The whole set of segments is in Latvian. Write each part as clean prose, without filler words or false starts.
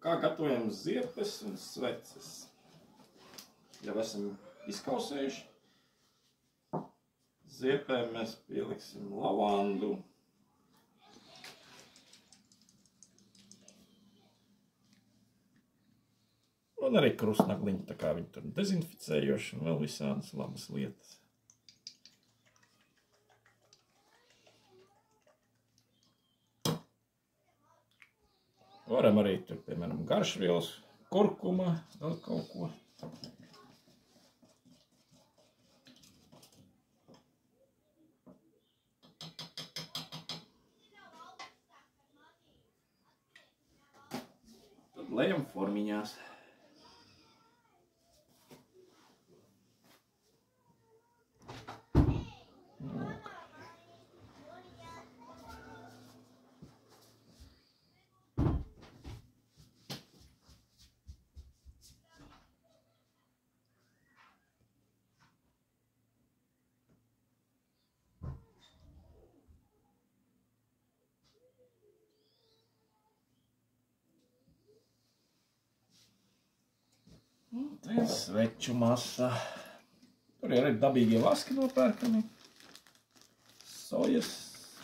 Kā gatavojam ziepes un sveces. Jau esam izkausējuši. Ziepēm mēs pieliksim lavandu. Un arī krustnagliņu, tā kā viņi tur dezinficējoši un vēl visādas labas lietas. Varam arī tur, piemēram, garšvielas, kurkuma, vēl kaut ko. Tad lejam formiņās. Tā ir sveču masa. Tur ir arī dabīgie vaski nopērkami. Sojas,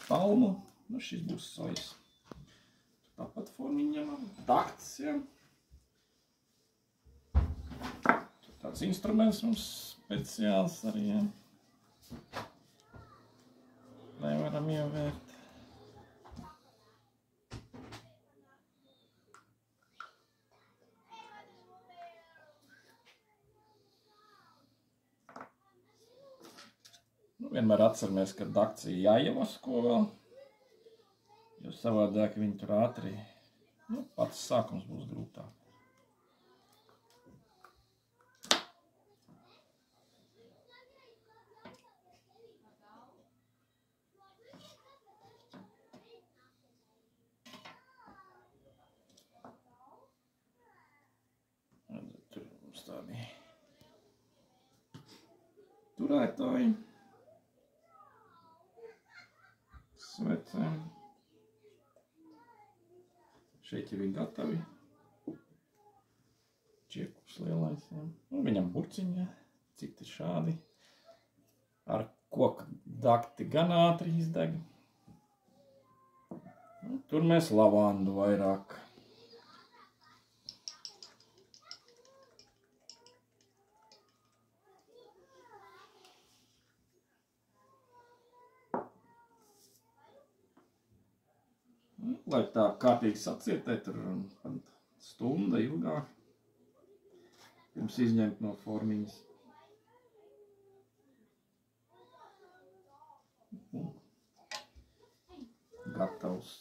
palmu. Nu, šis būs sojas. Tāpat formiņu ņemam. Dakts, ja. Tur tāds instruments mums speciāls arī, ja. Nevaram ievērt. Vienmēr atceramies, ka dakts ir jāievasko vēl, jo savādāk viņi tur ātri, pats sākums būs grūtāk. Tur mums tādi turētāji. Svecēm. Šeit jau ir gatavi. Čiekups lielais. Ja. Un viņam burciņā. Citi šādi. Ar koku dakti gan ātri izdeg. Un tur mēs lavandu vairāk. Lai tā kārtīgi sacietē, tur stunda ilgāk, pirms izņemt no formiņas. Gatavs.